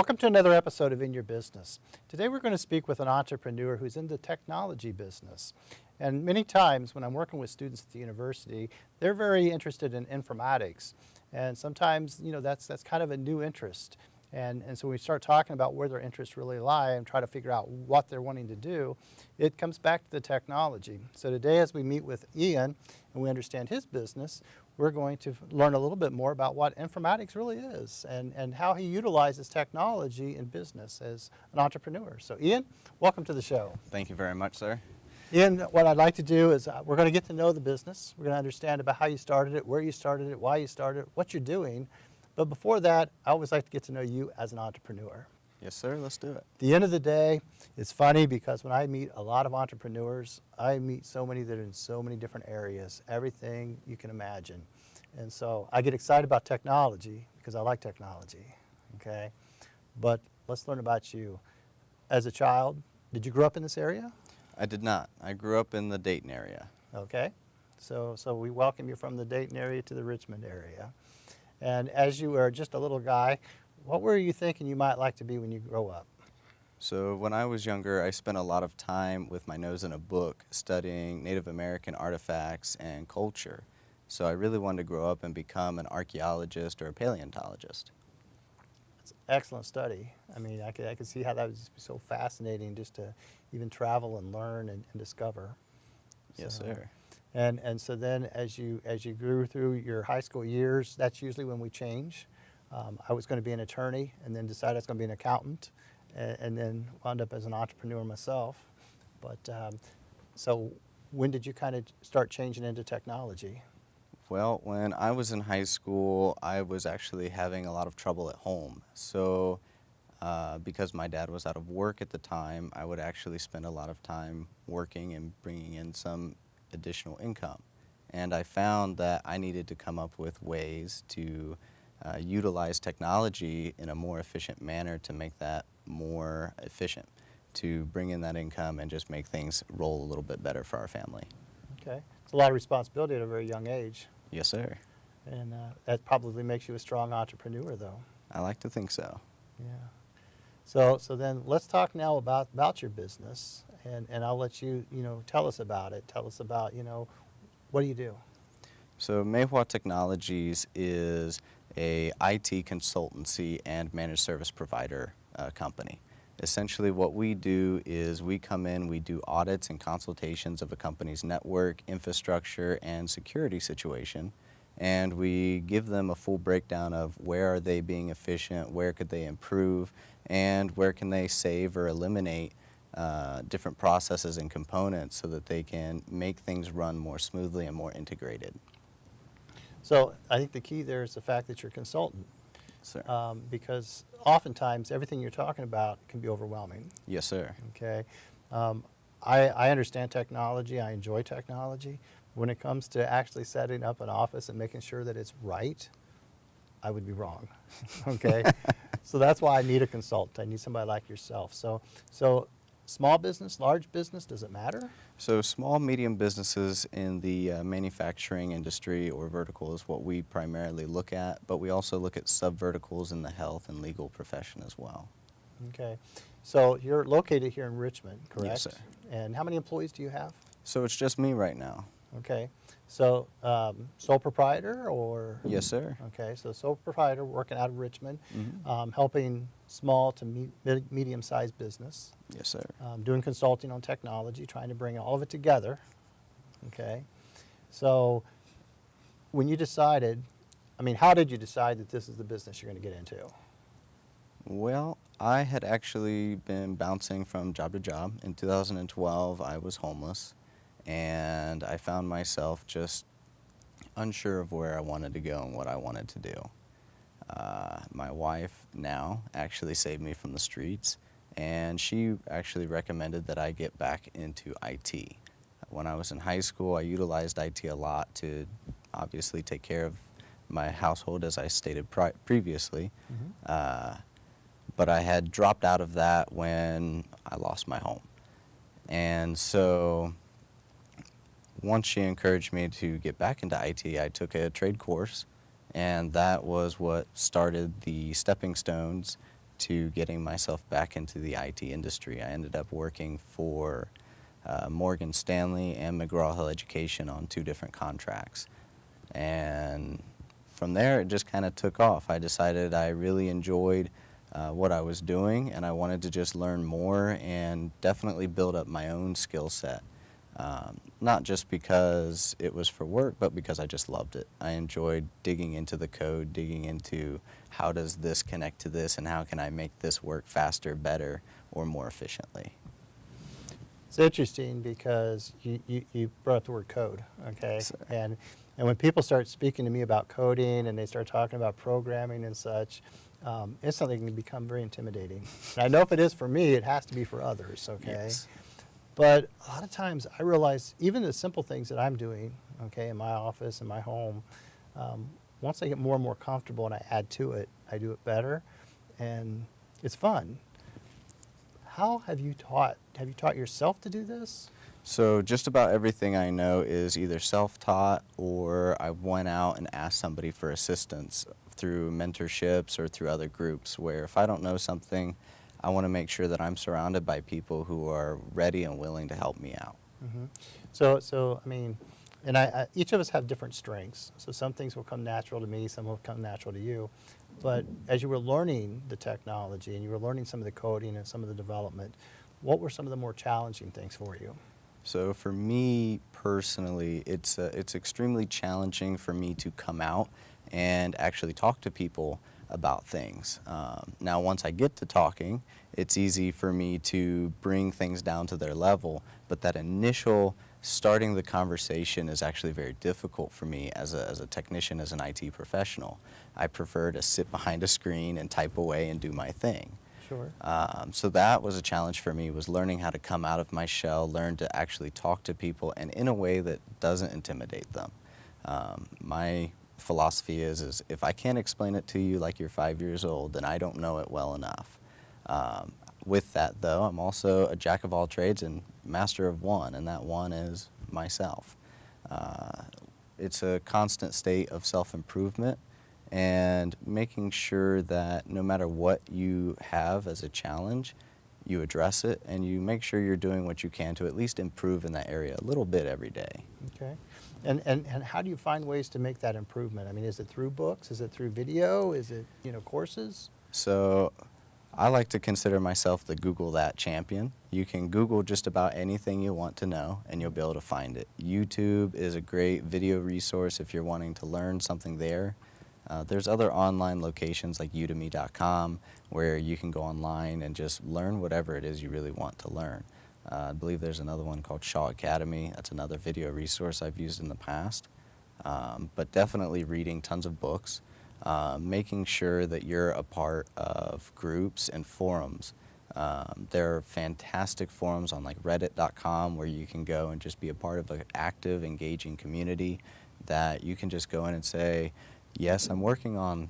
Welcome to another episode of In Your Business. Today we're going to speak with an entrepreneur who's in the technology business. And many times when I'm working with students at the university, they're very interested in informatics. And sometimes, that's kind of a new interest. And so when we start talking about where their interests really lie and try to figure out what they're wanting to do, it comes back to the technology. So today as we meet with Ian and we understand his business, we're going to learn a little bit more about what informatics really is and how he utilizes technology in business as an entrepreneur. So Ian, welcome to the show. Thank you very much, sir. Ian, what I'd like to do is we're going to get to know the business. We're going to understand about how you started it, where you started it, why you started it, what you're doing. But before that, I always like to get to know you as an entrepreneur. Yes, sir. Let's do it. At the end of the day, it's funny because when I meet a lot of entrepreneurs, I meet so many that are in so many different areas, everything you can imagine. And so I get excited about technology because I like technology, okay? But let's learn about you. As a child, did you grow up in this area? I did not. I grew up in the Dayton area. Okay. So we welcome you from the Dayton area to the Richmond area. And as you were just a little guy, what were you thinking you might like to be when you grow up? So when I was younger, I spent a lot of time with my nose in a book studying Native American artifacts and culture. So I really wanted to grow up and become an archaeologist or a paleontologist. It's an excellent study. I mean, I could see how that would just be so fascinating just to even travel and learn and discover. Yes, So, sir. And so then as you grew through your high school years, that's usually when we change. I was going to be an attorney and then decided I was going to be an accountant and then wound up as an entrepreneur myself. But so when did you kind of start changing into technology? Well, when I was in high school, I was actually having a lot of trouble at home. So because my dad was out of work at the time, I would actually spend a lot of time working and bringing in some additional income. And I found that I needed to come up with ways to utilize technology in a more efficient manner to make that more efficient, to bring in that income and just make things roll a little bit better for our family. Okay. It's a lot of responsibility at a very young age. Yes, sir. And that probably makes you a strong entrepreneur, though. I like to think so. Yeah. So then let's talk now about your business, and I'll let you, tell us about it. Tell us about, what do you do? So Meihua Technologies is a IT consultancy and managed service provider company. Essentially what we do is we come in, we do audits and consultations of a company's network, infrastructure, and security situation, and we give them a full breakdown of where are they being efficient, where could they improve, and where can they save or eliminate different processes and components so that they can make things run more smoothly and more integrated. So I think the key there is the fact that you're a consultant. Sir. Because oftentimes everything you're talking about can be overwhelming. Yes, sir. Okay. I understand technology. I enjoy technology. When it comes to actually setting up an office and making sure that it's right, I would be wrong. Okay. So that's why I need a consultant. I need somebody like yourself. So small business, large business, does it matter? So small, medium businesses in the manufacturing industry or vertical is what we primarily look at, but we also look at sub-verticals in the health and legal profession as well. Okay. So you're located here in Richmond, correct? Yes, sir. And how many employees do you have? So it's just me right now. Okay. So sole proprietor or? Yes, sir. Okay. So sole proprietor working out of Richmond, Mm-hmm. helping small to medium-sized business. Yes, sir. Doing consulting on technology, trying to bring all of it together. Okay. So when you decided, how did you decide that this is the business you're going to get into? Well, I had actually been bouncing from job to job. In 2012, I was homeless, and I found myself just unsure of where I wanted to go and what I wanted to do. My wife now actually saved me from the streets, and she actually recommended that I get back into IT. When I was in high school, I utilized IT a lot to obviously take care of my household, as I stated previously. Mm-hmm. But I had dropped out of that when I lost my home. And so once she encouraged me to get back into IT, I took a trade course, and that was what started the stepping stones to getting myself back into the IT industry. I ended up working for Morgan Stanley and McGraw-Hill Education on 2 different contracts. And from there, it just kind of took off. I decided I really enjoyed what I was doing, and I wanted to just learn more and definitely build up my own skill set. Not just because it was for work, but because I just loved it. I enjoyed digging into the code, digging into how does this connect to this, and how can I make this work faster, better, or more efficiently. It's interesting because you brought up the word code, okay? Yes, sir. And when people start speaking to me about coding and they start talking about programming and such, it's something that can become very intimidating. And I know if it is for me, it has to be for others, okay? Yes. But a lot of times I realize even the simple things that I'm doing, okay, in my office, in my home, once I get more and more comfortable and I add to it, I do it better, and it's fun. How have you taught yourself to do this? So just about everything I know is either self-taught or I went out and asked somebody for assistance through mentorships or through other groups, where if I don't know something, I want to make sure that I'm surrounded by people who are ready and willing to help me out. Mm-hmm. So I mean, and each of us have different strengths. So some things will come natural to me, some will come natural to you. But as you were learning the technology and you were learning some of the coding and some of the development, what were some of the more challenging things for you? So for me personally, it's extremely challenging for me to come out and actually talk to people about things. Now, once I get to talking, it's easy for me to bring things down to their level, but that initial starting the conversation is actually very difficult for me as a technician, as an IT professional. I prefer to sit behind a screen and type away and do my thing. Sure. So that was a challenge for me, was learning how to come out of my shell, learn to actually talk to people, and in a way that doesn't intimidate them. My philosophy is if I can't explain it to you like you're 5 years old, then I don't know it well enough. With that, though, I'm also a jack of all trades and master of one, and that one is myself. It's a constant state of self-improvement and making sure that no matter what you have as a challenge, you address it and you make sure you're doing what you can to at least improve in that area a little bit every day. Okay. And how do you find ways to make that improvement? I mean, is it through books? Is it through video? Is it, courses? So I like to consider myself the Google that champion. You can Google just about anything you want to know and you'll be able to find it. YouTube is a great video resource if you're wanting to learn something there. There's other online locations like udemy.com where you can go online and just learn whatever it is you really want to learn. I believe there's another one called Shaw Academy. That's another video resource I've used in the past. But definitely reading tons of books, making sure that you're a part of groups and forums. There are fantastic forums on like reddit.com where you can go and just be a part of an active, engaging community that you can just go in and say, yes, I'm working on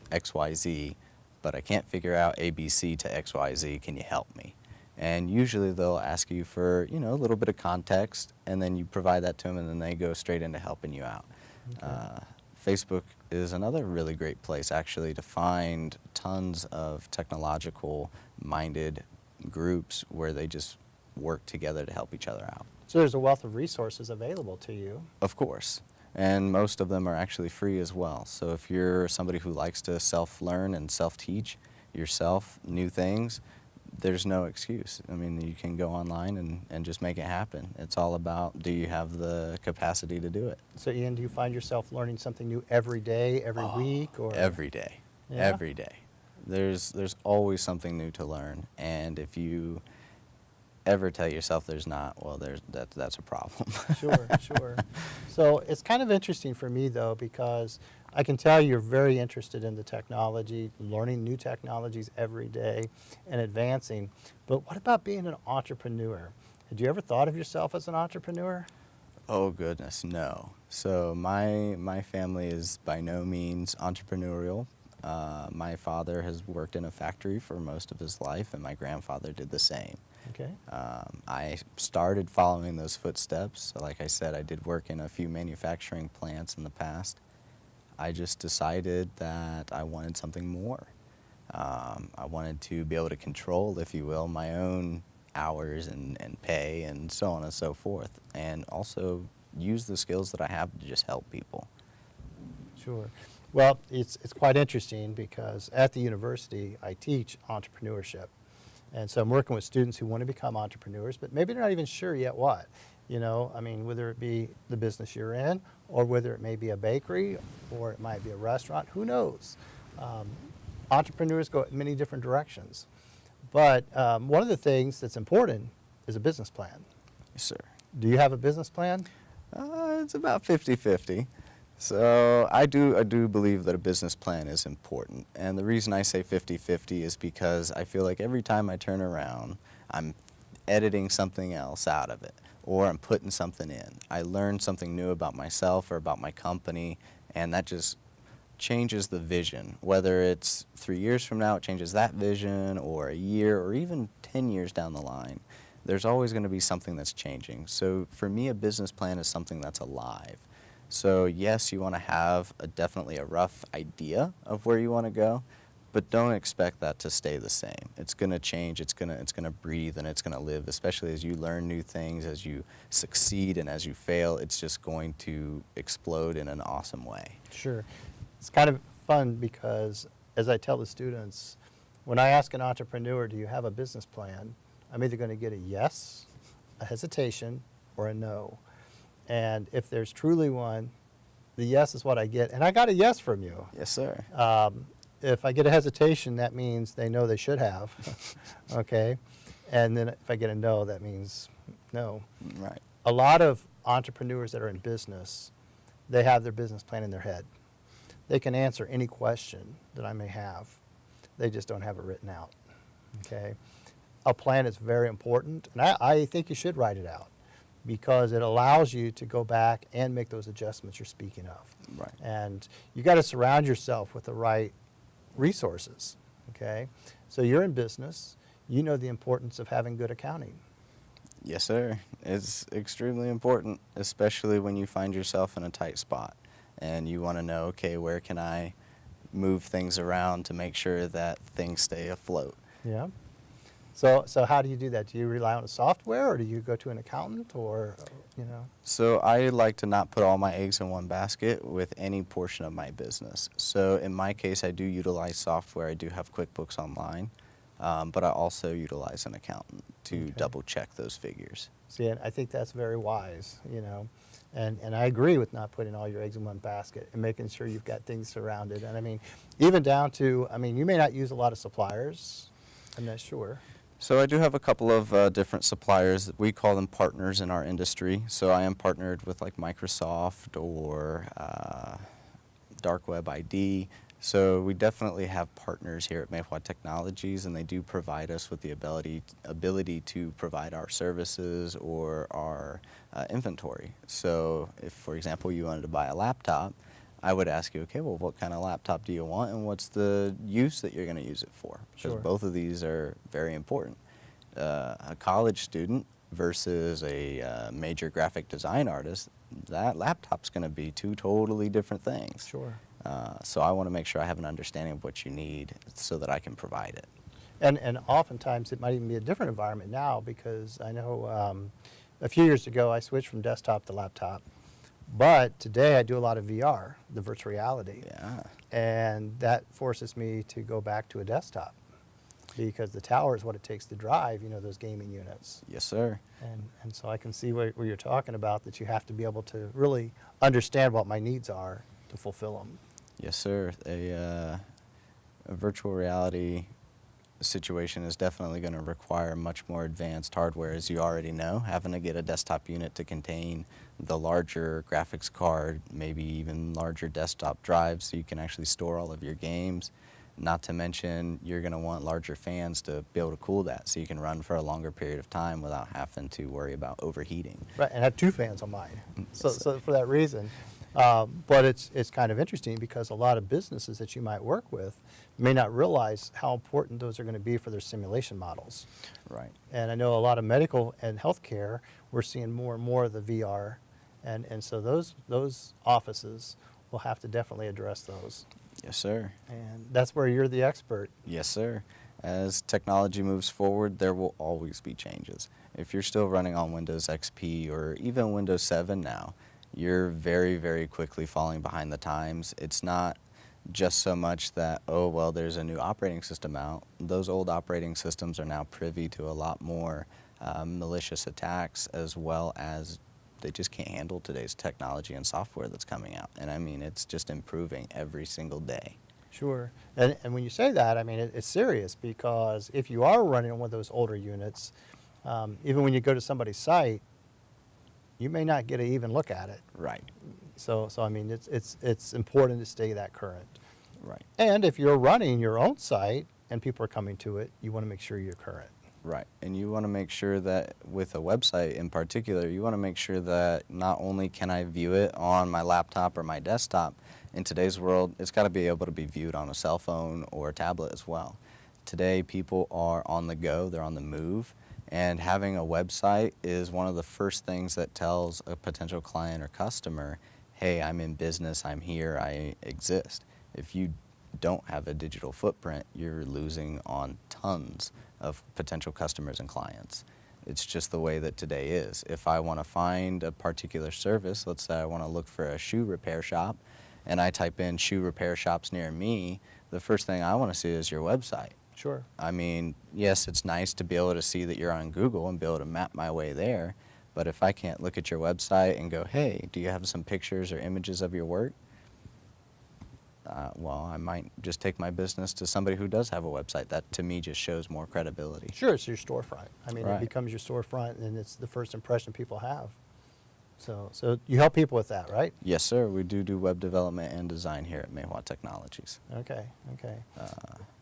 XYZ, but I can't figure out ABC to XYZ. Can you help me? And usually they'll ask you for, a little bit of context, and then you provide that to them, and then they go straight into helping you out. Okay. Facebook is another really great place, actually, to find tons of technological-minded groups where they just work together to help each other out. So there's a wealth of resources available to you. Of course. And most of them are actually free as well. So if you're somebody who likes to self-learn and self-teach yourself new things, there's no excuse. I mean, you can go online and just make it happen. It's all about, do you have the capacity to do it? So Ian, do you find yourself learning something new every day, every week? Or every day. Yeah? Every day. There's always something new to learn. And if you ever tell yourself there's not, well, that's a problem. Sure. So it's kind of interesting for me, though, because I can tell you're very interested in the technology, learning new technologies every day and advancing. But what about being an entrepreneur? Had you ever thought of yourself as an entrepreneur? Oh, goodness, no. So my family is by no means entrepreneurial. My father has worked in a factory for most of his life, and my grandfather did the same. Okay. I started following those footsteps. Like I said, I did work in a few manufacturing plants in the past. I just decided that I wanted something more. I wanted to be able to control, if you will, my own hours and pay and so on and so forth, and also use the skills that I have to just help people. Sure. Well, it's quite interesting because at the university I teach entrepreneurship. And so I'm working with students who want to become entrepreneurs, but maybe they're not even sure yet what. You know, I mean, whether it be the business you're in, or whether it may be a bakery, or it might be a restaurant, who knows? Entrepreneurs go in many different directions. But one of the things that's important is a business plan. Yes, sir. Do you have a business plan? It's about 50-50. So I do believe that a business plan is important. And the reason I say 50-50 is because I feel like every time I turn around, I'm editing something else out of it, or I'm putting something in. I learn something new about myself or about my company, and that just changes the vision. Whether it's 3 years from now, it changes that vision, or a year, or even 10 years down the line. There's always going to be something that's changing. So for me, a business plan is something that's alive. So yes, you want to have definitely a rough idea of where you want to go, but don't expect that to stay the same. It's going to change, it's going to breathe, and it's going to live, especially as you learn new things, as you succeed and as you fail. It's just going to explode in an awesome way. Sure. It's kind of fun because, as I tell the students, when I ask an entrepreneur, do you have a business plan, I'm either going to get a yes, a hesitation, or a no. And if there's truly one, the yes is what I get. And I got a yes from you. Yes, sir. If I get a hesitation, that means they know they should have. Okay? And then if I get a no, that means no. Right. A lot of entrepreneurs that are in business, they have their business plan in their head. They can answer any question that I may have. They just don't have it written out. Okay? A plan is very important, and I think you should write it out, because it allows you to go back and make those adjustments you're speaking of. Right. And you got to surround yourself with the right resources, okay? So you're in business, you know the importance of having good accounting. Yes, sir. It's extremely important, especially when you find yourself in a tight spot and you want to know, okay, where can I move things around to make sure that things stay afloat? Yeah. So how do you do that? Do you rely on a software, or do you go to an accountant, or, you know? So I like to not put all my eggs in one basket with any portion of my business. So in my case, I do utilize software. I do have QuickBooks Online, but I also utilize an accountant to double check those figures. See, and I think that's very wise, you know. And I agree with not putting all your eggs in one basket and making sure you've got things surrounded. And I mean, even down to, I mean, you may not use a lot of suppliers. I'm not sure. So I do have a couple of different suppliers. We call them partners in our industry. So I am partnered with like Microsoft or Dark Web ID. So we definitely have partners here at Meihua Technologies, and they do provide us with the ability to provide our services or our inventory. So if, for example, you wanted to buy a laptop, I would ask you, okay, well, what kind of laptop do you want, and what's the use that you're going to use it for? Because Sure. both of these are very important. A college student versus a major graphic design artist, that laptop's going to be two totally different things. Sure. So I want to make sure I have an understanding of what you need so that I can provide it. And oftentimes it might even be a different environment now, because I know a few years ago I switched from desktop to laptop. But today I do a lot of VR, the virtual reality. Yeah. And that forces me to go back to a desktop, because the tower is what it takes to drive, you know, those gaming units. Yes, sir. And so I can see where you're talking about, that you have to be able to really understand what my needs are to fulfill them. Yes, sir. A virtual reality situation is definitely going to require much more advanced hardware, as you already know. Having to get a desktop unit to contain the larger graphics card, maybe even larger desktop drives, so you can actually store all of your games. Not to mention, you're going to want larger fans to be able to cool that, so you can run for a longer period of time without having to worry about overheating. Right, and I have 2 fans on mine. So for that reason. But it's kind of interesting, because a lot of businesses that you might work with may not realize how important those are going to be for their simulation models. Right. And I know a lot of medical and healthcare, we're seeing more and more of the VR, and so those offices will have to definitely address those. Yes, sir. And that's where you're the expert. Yes, sir. As technology moves forward, there will always be changes. If you're still running on Windows XP or even Windows 7 now, you're very, very quickly falling behind the times. It's not just so much that, oh, well, there's a new operating system out. Those old operating systems are now privy to a lot more malicious attacks, as well as they just can't handle today's technology and software that's coming out. And I mean, it's just improving every single day. Sure. And when you say that, I mean, it's serious, because if you are running on one of those older units, even when you go to somebody's site, you may not get to even look at it. Right. So I mean, it's important to stay that current. Right. And if you're running your own site and people are coming to it, you want to make sure you're current. Right. And you want to make sure that with a website in particular, you want to make sure that not only can I view it on my laptop or my desktop, in today's world, it's got to be able to be viewed on a cell phone or a tablet as well. Today, people are on the go, they're on the move, and having a website is one of the first things that tells a potential client or customer, hey, I'm in business, I'm here, I exist. If you don't have a digital footprint, you're losing on tons of potential customers and clients. It's just the way that today is. If I want to find a particular service, let's say I want to look for a shoe repair shop, and I type in shoe repair shops near me, the first thing I want to see is your website. Sure. I mean, yes, it's nice to be able to see that you're on Google and be able to map my way there, but if I can't look at your website and go, hey, do you have some pictures or images of your work? Well, I might just take my business to somebody who does have a website. That, to me, just shows more credibility. Sure, it's your storefront. I mean, Right. it becomes your storefront, and it's the first impression people have. So you help people with that, right? Yes, sir. We do web development and design here at Meihua Technologies. Okay.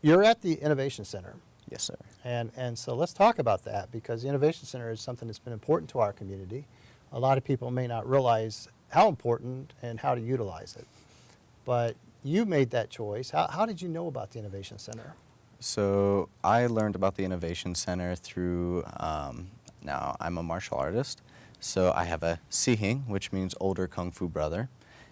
You're at the Innovation Center. Yes, sir. And so let's talk about that, because the Innovation Center is something that's been important to our community. A lot of people may not realize how important and how to utilize it. But you made that choice. How did you know about the Innovation Center? So I learned about the Innovation Center through, now I'm a martial artist, so I have a sihing, which means older Kung Fu brother,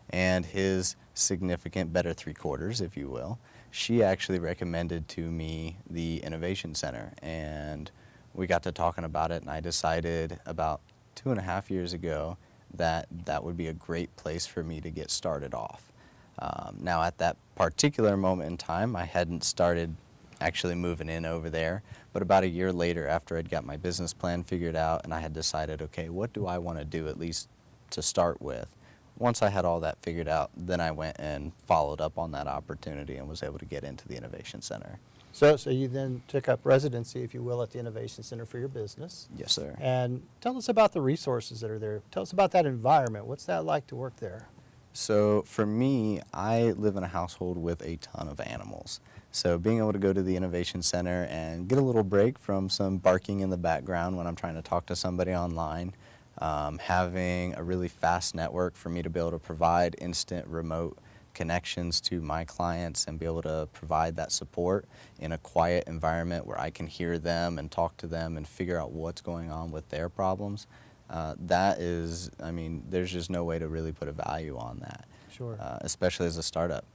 and his significant better three-quarters, if you will. She actually recommended to me the Innovation Center, and we got to talking about it, and I decided about 2.5 years ago that that would be a great place for me to get started off. Now, at that particular moment in time, I hadn't started actually moving in over there, but about a year later, after I'd got my business plan figured out and I had decided, okay, what do I want to do, at least to start with? Once I had all that figured out, then I went and followed up on that opportunity and was able to get into the Innovation Center. So you then took up residency, if you will, at the Innovation Center for your business. Yes, sir. And tell us about the resources that are there. Tell us about that environment. What's that like to work there? So for me, I live in a household with a ton of animals. So being able to go to the Innovation Center and get a little break from some barking in the background when I'm trying to talk to somebody online, having a really fast network for me to be able to provide instant remote connections to my clients and be able to provide that support in a quiet environment where I can hear them and talk to them and figure out what's going on with their problems. That is, I mean, there's just no way to really put a value on that. Sure. Especially as a startup.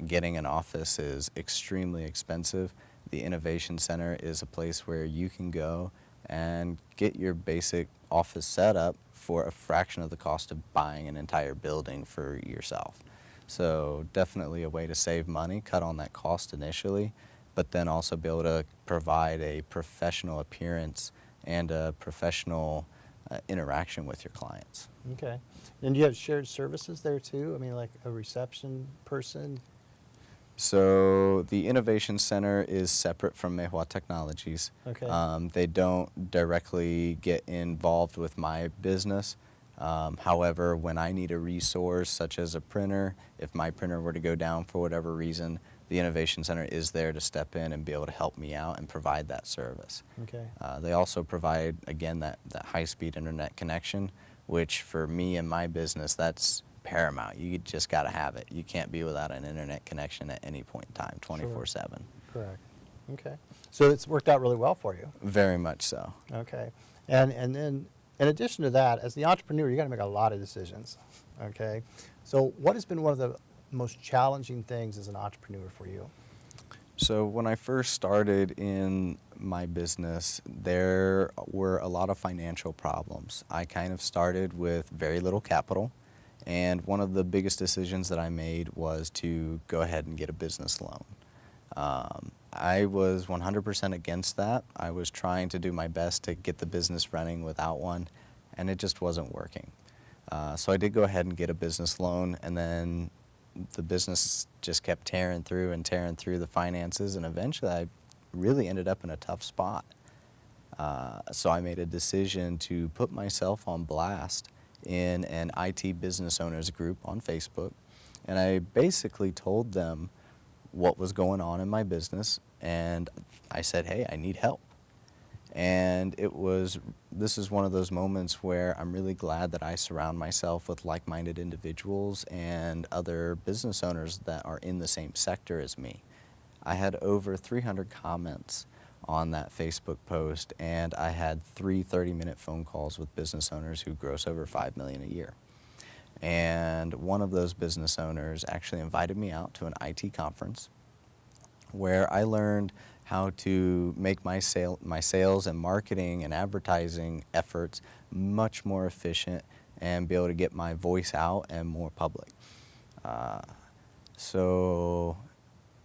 Getting an office is extremely expensive. The Innovation Center is a place where you can go and get your basic office setup for a fraction of the cost of buying an entire building for yourself. So definitely a way to save money, cut on that cost initially, but then also be able to provide a professional appearance and a professional interaction with your clients. Okay. And do you have shared services there too? I mean, like a reception person? So the Innovation Center is separate from Meihua Technologies. Okay. They don't directly get involved with my business. However, when I need a resource such as a printer, if my printer were to go down for whatever reason, the Innovation Center is there to step in and be able to help me out and provide that service. Okay. They also provide, again, that high-speed internet connection, which for me and my business, that's paramount. You just got to have it. You can't be without an internet connection at any point in time, 24/7. Correct. Okay. So it's worked out really well for you. Very much so. Okay. And then in addition to that, as the entrepreneur, you got to make a lot of decisions. Okay. So what has been one of the most challenging things as an entrepreneur for you? So when I first started in my business, there were a lot of financial problems. I kind of started with very little capital, and one of the biggest decisions that I made was to go ahead and get a business loan. I was 100% against that. I was trying to do my best to get the business running without one, and it just wasn't working. So I did go ahead and get a business loan, and then the business just kept tearing through the finances, and eventually I really ended up in a tough spot. So I made a decision to put myself on blast in an IT business owners group on Facebook, and I basically told them what was going on in my business, and I said, hey, I need help. And this is one of those moments where I'm really glad that I surround myself with like-minded individuals and other business owners that are in the same sector as me. I had over 300 comments on that Facebook post, and I had 3 30-minute phone calls with business owners who gross over $5 million a year. And one of those business owners actually invited me out to an IT conference where I learned how to make my sales and marketing and advertising efforts much more efficient and be able to get my voice out and more public. So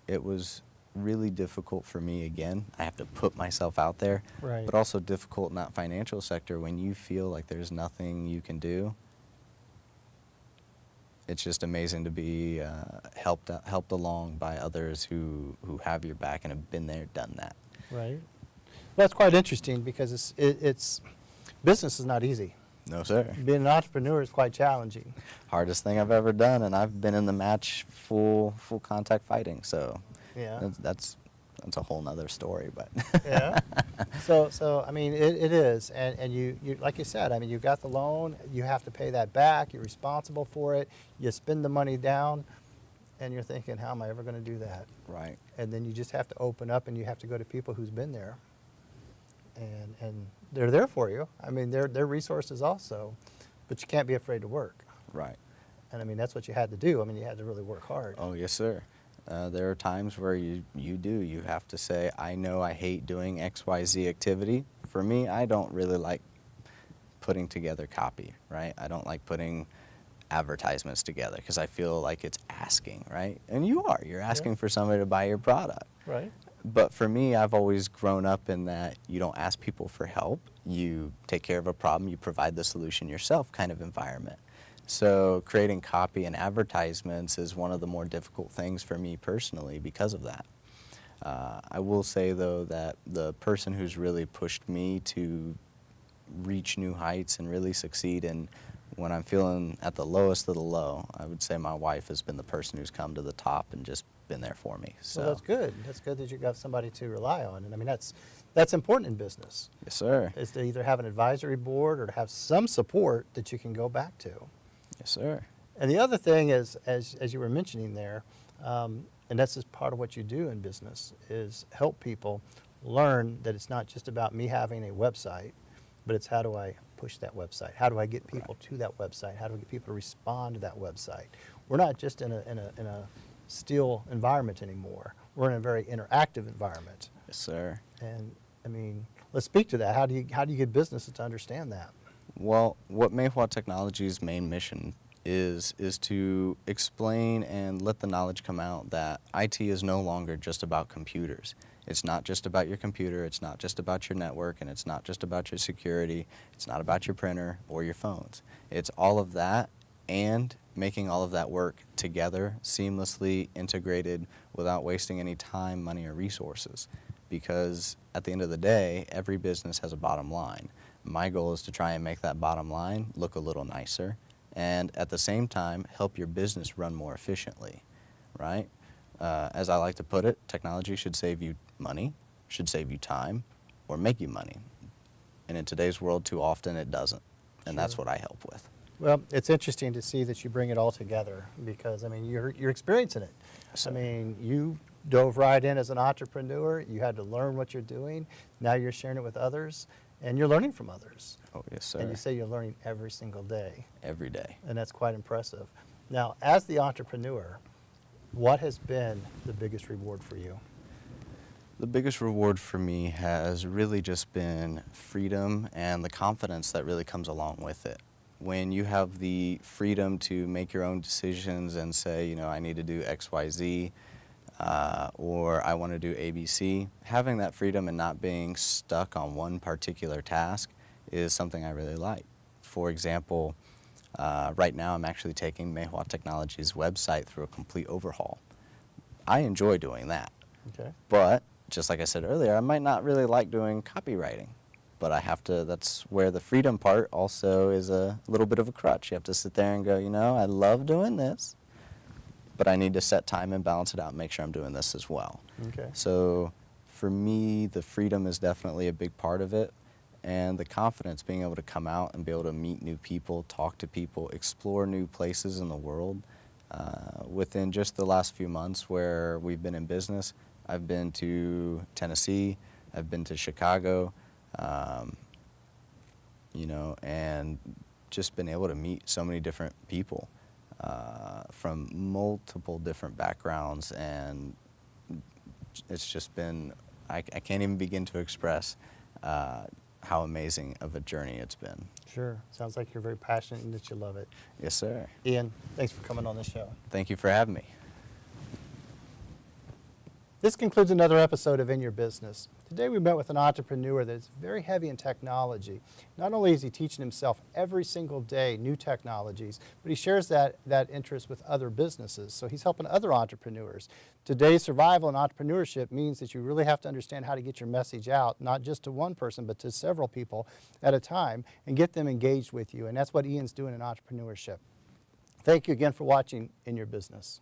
it was really difficult for me again. I have to put myself out there, Right. but also difficult in that financial sector when you feel like there's nothing you can do. It's just amazing to be helped along by others who have your back and have been there, done that. Right. Well, that's quite interesting because it's business is not easy. No, sir. Being an entrepreneur is quite challenging. Hardest thing I've ever done, and I've been in the match full contact fighting. So Yeah. that's a whole nother story, but Yeah. So I mean, it is, and you like you said, I mean, you got the loan, you have to pay that back, you're responsible for it, you spend the money down, and you're thinking, how am I ever going to do that? right. And then you just have to open up, and you have to go to people who's been there, and they're there for you. I mean, they're resources also, but you can't be afraid to work. Right. And I mean, that's what you had to do. I mean, you had to really work hard. Oh, yes, sir. There are times where you have to say, I know I hate doing XYZ activity. For me, I don't really like putting together copy, right? I don't like putting advertisements together because I feel like it's asking, right? And you're asking for somebody to buy your product. Right. But for me, I've always grown up in that you don't ask people for help. You take care of a problem, you provide the solution yourself kind of environment. So creating copy and advertisements is one of the more difficult things for me personally because of that. I will say, though, that the person who's really pushed me to reach new heights and really succeed, and when I'm feeling at the lowest of the low, I would say my wife has been the person who's come to the top and just been there for me. So Well, that's good. That's good that you got somebody to rely on. And I mean, that's important in business, yes, sir. is to either have an advisory board or to have some support that you can go back to. Yes, sir. And the other thing is, as you were mentioning there, and that's just part of what you do in business, is help people learn that it's not just about me having a website, but it's how do I push that website? How do I get people to that website? How do I get people to respond to that website? We're not just in a still environment anymore. We're in a very interactive environment. Yes, sir. And I mean, let's speak to that. How do you get businesses to understand that? Well, what Meihua Technologies' main mission is to explain and let the knowledge come out that IT is no longer just about computers. It's not just about your computer, it's not just about your network, and it's not just about your security, it's not about your printer or your phones. It's all of that and making all of that work together, seamlessly integrated, without wasting any time, money, or resources. Because at the end of the day, every business has a bottom line. My goal is to try and make that bottom line look a little nicer, and at the same time, help your business run more efficiently, right? As I like to put it, technology should save you money, should save you time, or make you money. And in today's world, too often it doesn't, and that's Sure. what I help with. Well, it's interesting to see that you bring it all together because, I mean, you're experiencing it. Sir. I mean, you dove right in as an entrepreneur. You had to learn what you're doing. Now you're sharing it with others, and you're learning from others. Oh, yes, sir. And you say you're learning every single day, Every day. and that's quite impressive. Now, as the entrepreneur, What has been the biggest reward for you? The biggest reward for me has really just been freedom and the confidence that really comes along with it. When you have the freedom to make your own decisions and say, you know, I need to do X, Y, Z, or I want to do ABC, having that freedom and not being stuck on one particular task is something I really like. For example, right now I'm actually taking Meihua Technologies' website through a complete overhaul. I enjoy doing that. Okay. But just like I said earlier, I might not really like doing copywriting, but I have to, that's where the freedom part also is a little bit of a crutch. You have to sit there and go, you know, I love doing this, but I need to set time and balance it out and make sure I'm doing this as well. Okay. So for me, the freedom is definitely a big part of it, and the confidence, being able to come out and be able to meet new people, talk to people, explore new places in the world. Within just the last few months where we've been in business, I've been to Tennessee, I've been to Chicago, you know, and just been able to meet so many different people from multiple different backgrounds, and it's just been, I can't even begin to express how amazing of a journey it's been. Sure. Sounds like you're very passionate and that you love it. Yes, sir. Ian, thanks for coming on the show. Thank you for having me. This concludes another episode of In Your Business. Today we met with an entrepreneur that's very heavy in technology. Not only is he teaching himself every single day new technologies, but he shares that interest with other businesses. So he's helping other entrepreneurs. Today's survival and entrepreneurship means that you really have to understand how to get your message out, not just to one person, but to several people at a time, and get them engaged with you. And that's what Ian's doing in entrepreneurship. Thank you again for watching In Your Business.